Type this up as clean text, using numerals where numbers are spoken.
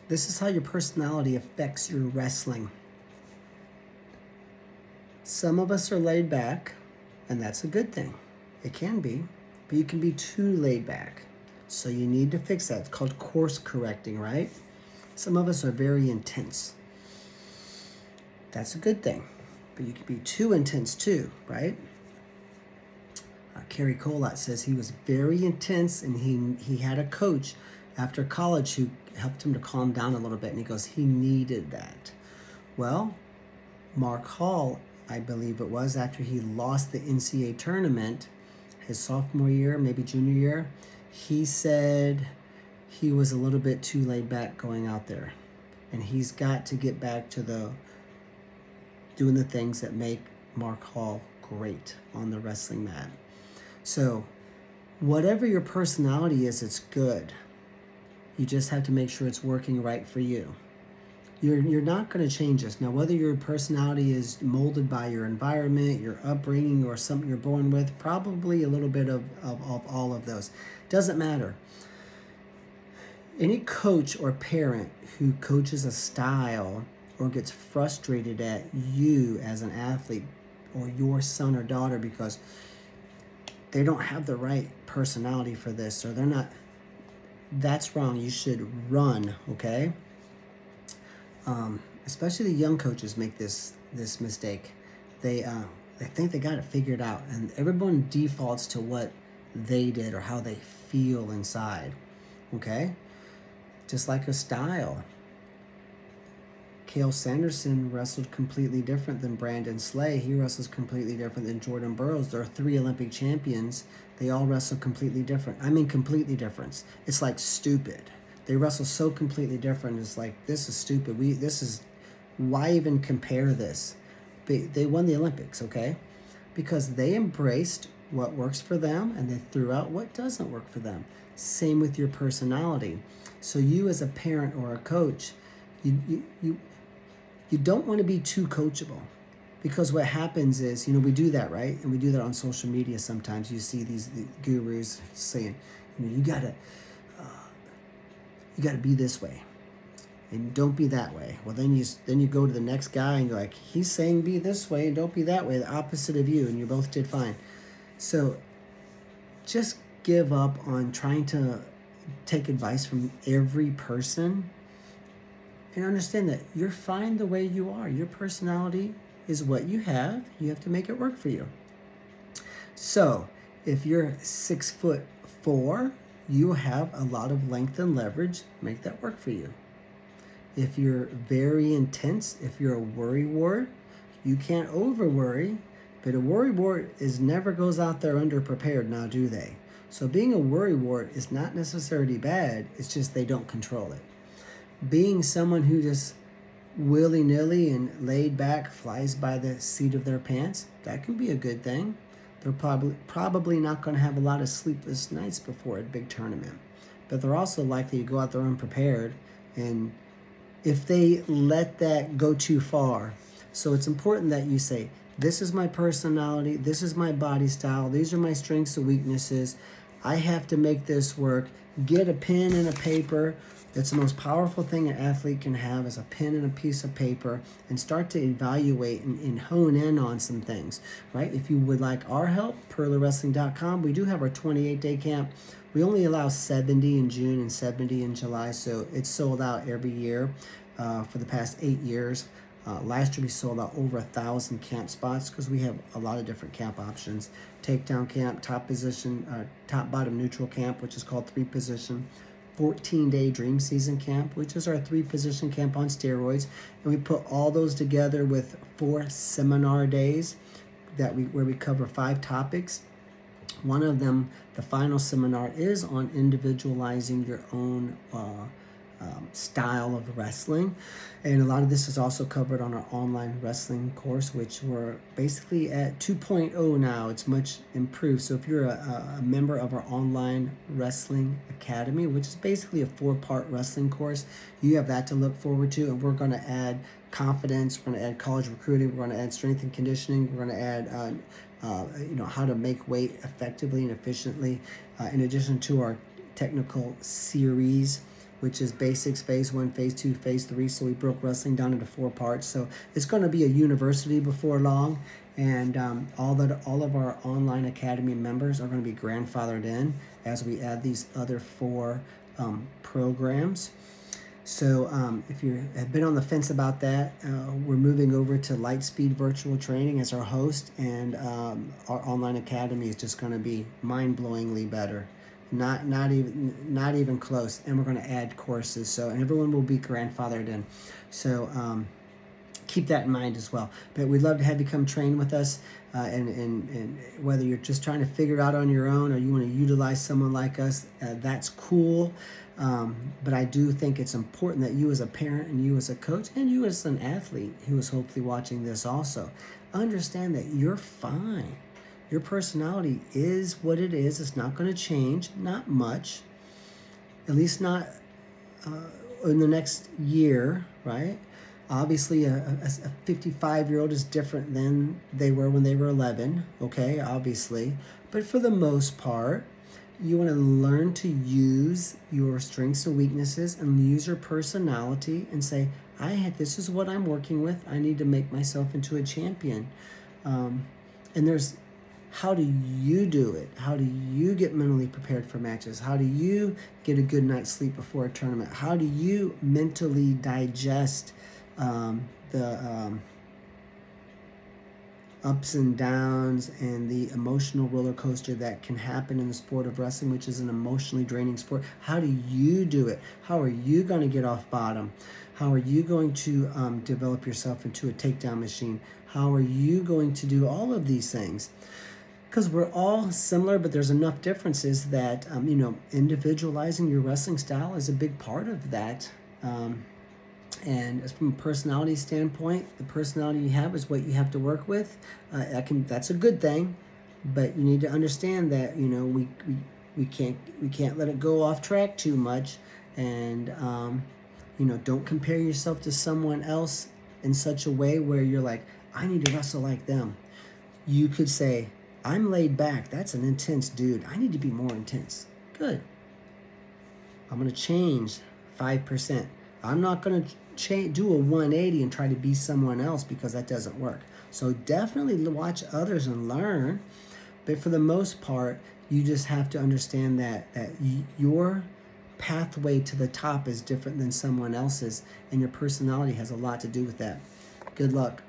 This is how your personality affects your wrestling. Some of us are laid back, and that's a good thing. It can be, but you can be too laid back. So you need to fix that. It's called course correcting, right? Some of us are very intense. That's a good thing, but you can be too intense too, right? Kerry Colott says he was very intense, and he had a coach after college who helped him to calm down a little bit, and he goes, he needed that. Well, Mark Hall, I believe it was, after he lost the NCAA tournament his sophomore year, maybe junior year, he said he was a little bit too laid back going out there, and he's got to get back to doing the things that make Mark Hall great on the wrestling mat. So whatever your personality is, it's good. You just have to make sure it's working right for you. You're not going to change this. Now, whether your personality is molded by your environment, your upbringing, or something you're born with, probably a little bit of all of those. Doesn't matter. Any coach or parent who coaches a style or gets frustrated at you as an athlete or your son or daughter because they don't have the right personality for this, or they're not, that's wrong. You should run, okay? Especially the young coaches make this mistake. They think they got it figured out, and everyone defaults to what they did or how they feel inside, okay? Just like a style. Cael Sanderson wrestled completely different than Brandon Slay. He wrestles completely different than Jordan Burroughs. There are 3 Olympic champions. They all wrestle completely different. I mean, completely different. It's like stupid. They wrestle so completely different. It's like, this is stupid. Why even compare this? They won the Olympics, okay? Because they embraced what works for them and they threw out what doesn't work for them. Same with your personality. So you as a parent or a coach, you don't want to be too coachable, because what happens is, we do that, right? And we do that on social media sometimes. You see the gurus saying, you gotta be this way, and don't be that way. Well, then you go to the next guy and you're like, he's saying be this way and don't be that way, the opposite of you, and you both did fine. So just give up on trying to take advice from every person. And understand that you're fine the way you are. Your personality is what you have. You have to make it work for you. So if you're 6'4", you have a lot of length and leverage. Make that work for you. If you're very intense, if you're a worrywart, you can't over worry. But a worrywart never goes out there underprepared, now do they? So being a worrywart is not necessarily bad. It's just they don't control it. Being someone who just willy-nilly and laid back flies by the seat of their pants, that can be a good thing. They're probably not going to have a lot of sleepless nights before a big tournament. But they're also likely to go out there unprepared, and if they let that go too far. So it's important that you say, this is my personality, this is my body style, these are my strengths and weaknesses. I have to make this work. Get a pen and a paper. That's the most powerful thing an athlete can have, is a pen and a piece of paper, and start to evaluate and hone in on some things, right? If you would like our help, PurlerWrestling.com, we do have our 28-day camp. We only allow 70 in June and 70 in July, so it's sold out every year for the past 8 years. Last year we sold out over 1,000 camp spots because we have a lot of different camp options. Takedown camp, top position, top bottom neutral camp, which is called 3-position. 14-day dream season camp, which is our 3-position camp on steroids. And we put all those together with 4 seminar days where we cover 5 topics. One of them, the final seminar, is on individualizing your own style of wrestling, and a lot of this is also covered on our online wrestling course, which we're basically at 2.0 now. It's much improved. So if you're a member of our online wrestling academy, which is basically a 4-part wrestling course, you have that to look forward to. And we're going to add confidence, we're going to add college recruiting, we're going to add strength and conditioning, we're going to add how to make weight effectively and efficiently, in addition to our technical series which is basics, phase 1, phase 2, phase 3. So we broke wrestling down into 4 parts. So it's going to be a university before long, and all of our online academy members are going to be grandfathered in as we add these other 4 programs. So if you have been on the fence about that, we're moving over to Lightspeed Virtual Training as our host, and our online academy is just going to be mind-blowingly better. Not even close. And we're going to add courses, and everyone will be grandfathered in. So keep that in mind as well. But we'd love to have you come train with us, and whether you're just trying to figure it out on your own or you want to utilize someone like us, that's cool. But I do think it's important that you as a parent and you as a coach and you as an athlete who is hopefully watching this also understand that you're fine. Your personality is what it is. It's not going to change, not much, at least not in the next year, right? Obviously, a 55-year-old is different than they were when they were 11, okay, obviously. But for the most part, you want to learn to use your strengths and weaknesses and use your personality and say, this is what I'm working with. I need to make myself into a champion. And there's, how do you do it? How do you get mentally prepared for matches? How do you get a good night's sleep before a tournament? How do you mentally digest the ups and downs and the emotional roller coaster that can happen in the sport of wrestling, which is an emotionally draining sport? How do you do it? How are you going to get off bottom? How are you going to develop yourself into a takedown machine? How are you going to do all of these things? Because we're all similar, but there's enough differences that, individualizing your wrestling style is a big part of that. And from a personality standpoint, the personality you have is what you have to work with. That's a good thing, but you need to understand that we can't let it go off track too much, and don't compare yourself to someone else in such a way where you're like, I need to wrestle like them. You could say, I'm laid back. That's an intense dude. I need to be more intense. Good. I'm going to change 5%. I'm not going to do a 180 and try to be someone else, because that doesn't work. So definitely watch others and learn. But for the most part, you just have to understand that your pathway to the top is different than someone else's, and your personality has a lot to do with that. Good luck.